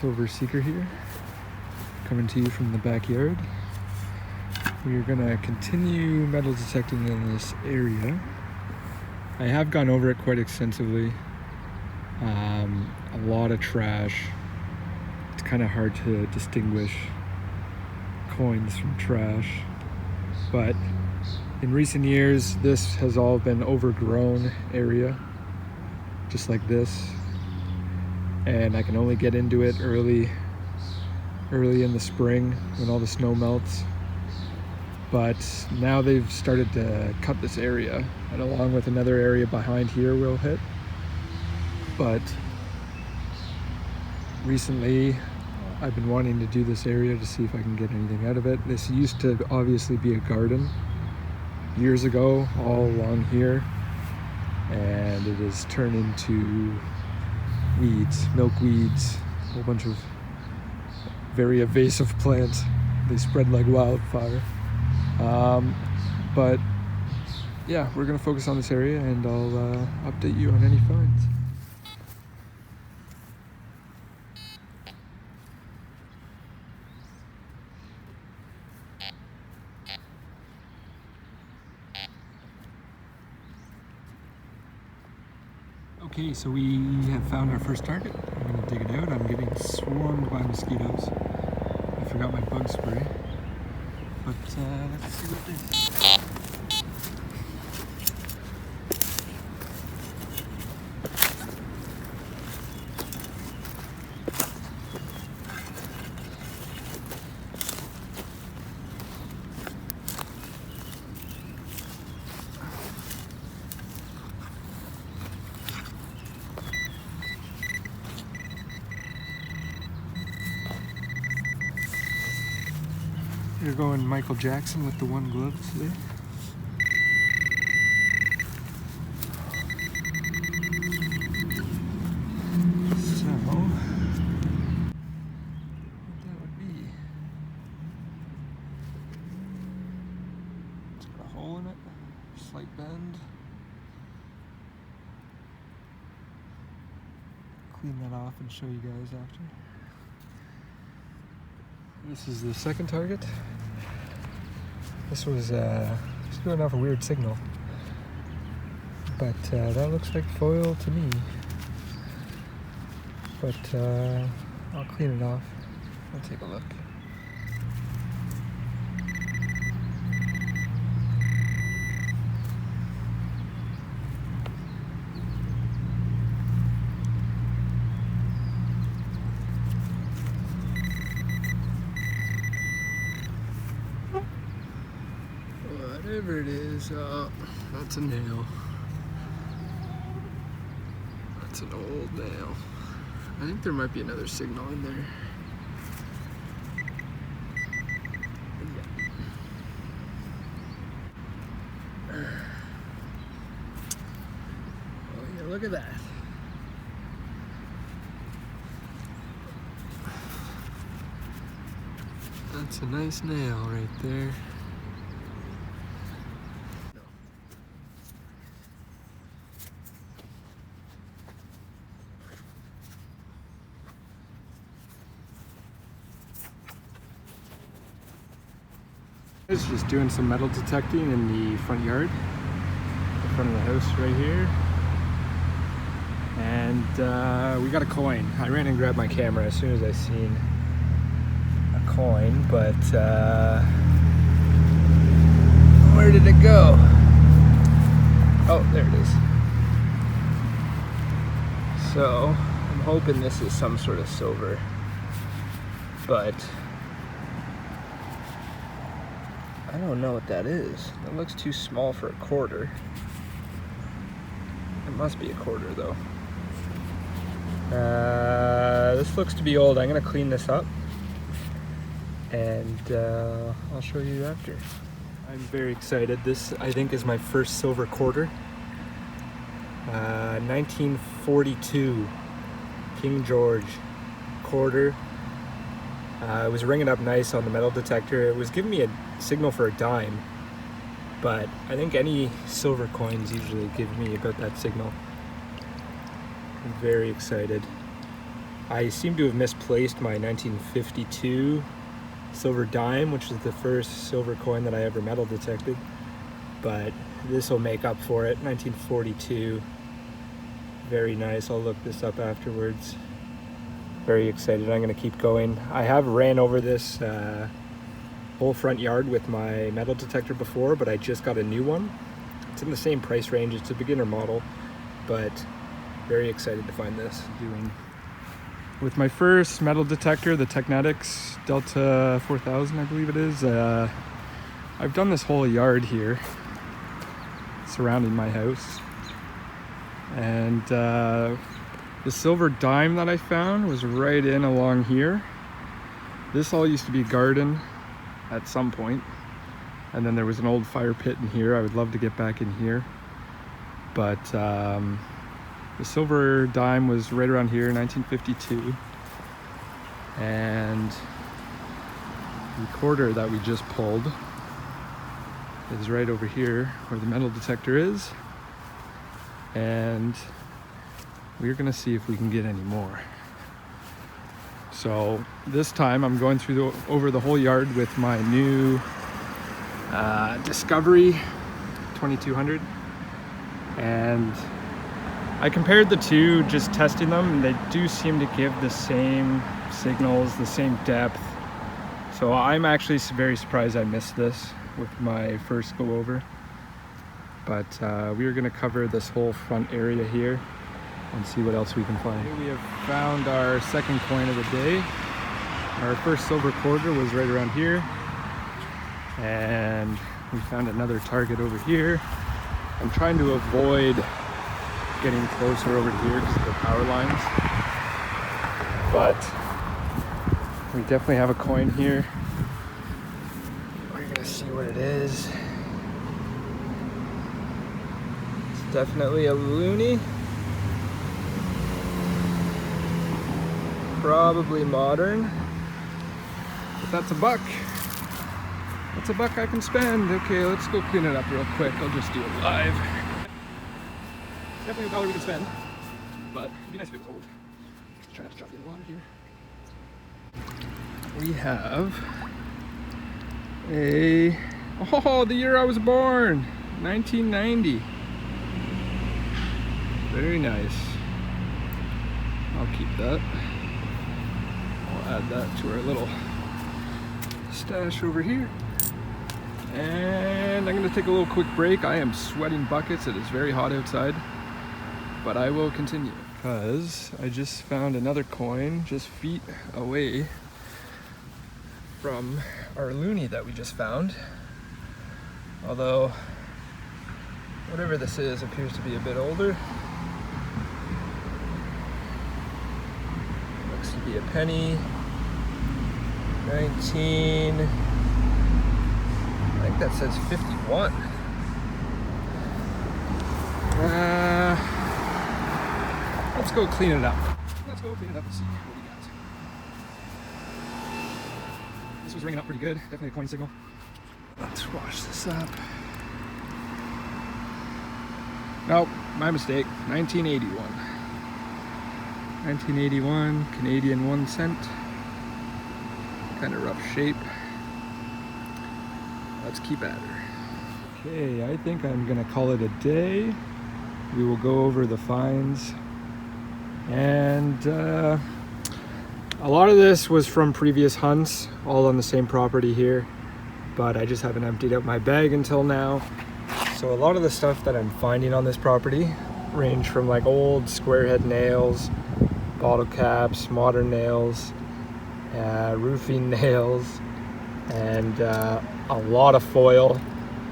Silver Seeker here, coming to you from the backyard. We're gonna continue metal detecting in this area. I have gone over it quite extensively. A lot of trash. It's kind of hard to distinguish coins from trash, but in recent years this has all been overgrown area, just like this, and I can only get into it early in the spring when all the snow melts. But now they've started to cut this area, and along with another area behind here we'll hit. But recently I've been wanting to do this area to see if I can get anything out of it. This used to obviously be a garden years ago, all along here, and it has turned into weeds, milkweeds, a whole bunch of very invasive plants. They spread like wildfire. But yeah, we're gonna focus on this area, and I'll update you on any finds. Okay, so we have found our first target. I'm gonna dig it out. I'm getting swarmed by mosquitoes. I forgot my bug spray, but let's see what it is. You're going Michael Jackson with the one glove today. So, what that would be? It's got a hole in it, slight bend. Clean that off and show you guys after. This is the second target. This was giving off a weird signal, but that looks like foil to me. But I'll clean it off. I'll take a look. Whatever it is, that's a nail. That's an old nail. I think there might be another signal in there. Oh yeah, look at that. That's a nice nail right there. It's just doing some metal detecting in the front yard, the front of the house right here, and we got a coin. I ran and grabbed my camera as soon as I seen a coin, but where did it go? Oh, there it is. So I'm hoping this is some sort of silver, but I don't know what that is. It looks too small for a quarter. It must be a quarter though. This looks to be old. I'm gonna clean this up, and I'll show you after. I'm very excited. This, I think, is my first silver quarter. 1942 King George quarter. It was ringing up nice on the metal detector. It was giving me a signal for a dime, but I think any silver coins usually give me about that signal. I'm very excited. I seem to have misplaced my 1952 silver dime, which is the first silver coin that I ever metal detected, but this will make up for it. 1942. Very nice. I'll look this up afterwards. Very excited. I'm going to keep going. I have ran over this whole front yard with my metal detector before, but I just got a new one. It's in the same price range. It's a beginner model, but very excited to find this. With my first metal detector, the Technetics Delta 4000, I believe it is, I've done this whole yard here surrounding my house. And the silver dime that I found was right in along here. This all used to be garden at some point. And then there was an old fire pit in here. I would love to get back in here. But the silver dime was right around here, 1952. And the quarter that we just pulled is right over here where the metal detector is. And we're gonna see if we can get any more. So this time I'm going through over the whole yard with my new Discovery 2200. And I compared the two, just testing them, and they do seem to give the same signals, the same depth. So I'm actually very surprised I missed this with my first go over. But we are going to cover this whole front area here and see what else we can find. Here we have found our second coin of the day. Our first silver quarter was right around here. And we found another target over here. I'm trying to avoid getting closer over here because of the power lines, but we definitely have a coin here. We're gonna see what it is. It's definitely a loonie, probably modern, but that's a buck. That's a buck I can spend. Okay, let's go clean it up real quick. I'll just do it live. Definitely a dollar we can spend, but it'd be nice if it was old. Let's try not to drop it in the water here. We have the year I was born, 1990. Very nice. I'll keep that. I'll add that to our little stash over here. And I'm gonna take a little quick break. I am sweating buckets. It is very hot outside. But I will continue because I just found another coin just feet away from our loonie that we just found. Although whatever this is appears to be a bit older. Looks to be a penny. 19. I think that says 51. Let's go clean it up. Let's go clean it up and see what we got. This was ringing up pretty good. Definitely a coin signal. Let's wash this up. Nope, my mistake. 1981. 1981, Canadian 1 cent. Kind of rough shape. Let's keep at her. Okay, I think I'm gonna call it a day. We will go over the finds. And a lot of this was from previous hunts, all on the same property here, but I just haven't emptied out my bag until now. So a lot of the stuff that I'm finding on this property range from like old square head nails, bottle caps, modern nails, roofing nails, and a lot of foil.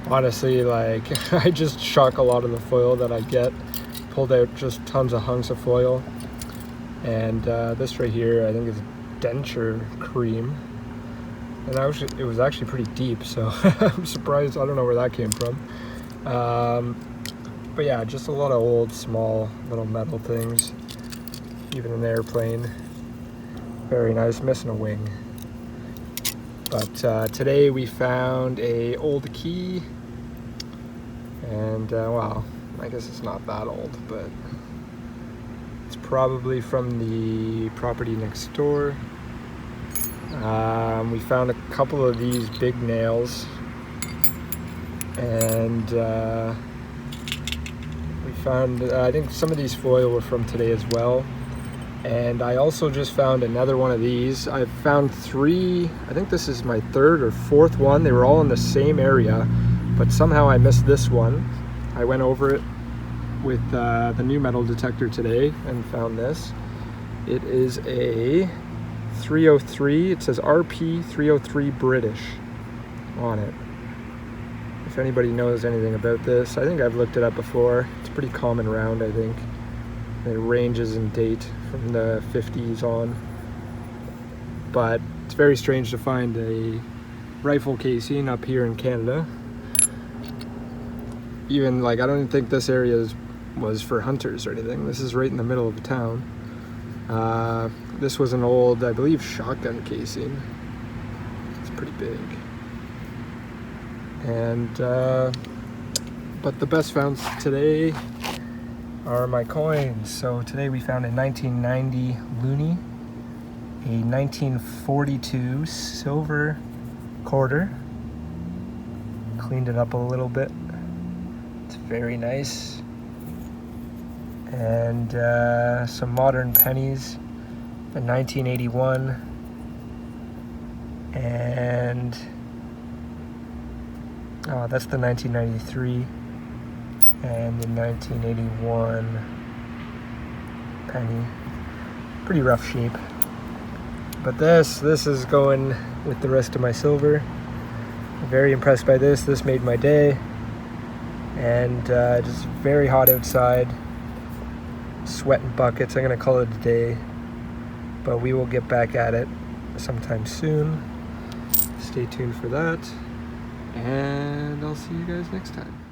Honestly, like I just chuck a lot of the foil that I get. Pulled out just tons of hunks of foil. And this right here, I think is denture cream. And it was actually pretty deep, so I'm surprised. I don't know where that came from. But yeah, just a lot of old, small, little metal things. Even an airplane. Very nice, missing a wing. But today we found a old key. And well, I guess it's not that old, but it's probably from the property next door. We found a couple of these big nails, and we found, I think some of these foil were from today as well. And I also just found another one of these. I've found 3, I think this is my 3rd or 4th one. They were all in the same area, but somehow I missed this one. I went over it with the new metal detector today and found this. It is a 303, it says RP 303 British on it. If anybody knows anything about this, I think I've looked it up before. It's a pretty common round, I think. It ranges in date from the 50s on. But it's very strange to find a rifle casing up here in Canada. Even like, I don't even think this area was for hunters or anything. This is right in the middle of the town. This was an old, I believe, shotgun casing. It's pretty big. And, but the best founds today are my coins. So today we found a 1990 loonie, a 1942 silver quarter. Cleaned it up a little bit. It's very nice. And some modern pennies, the 1981, and that's the 1993, and the 1981 penny. Pretty rough shape. But this is going with the rest of my silver. I'm very impressed by this. This made my day. And just very hot outside. Sweating buckets. I'm gonna call it a day, but we will get back at it sometime soon. Stay tuned for that, and I'll see you guys next time.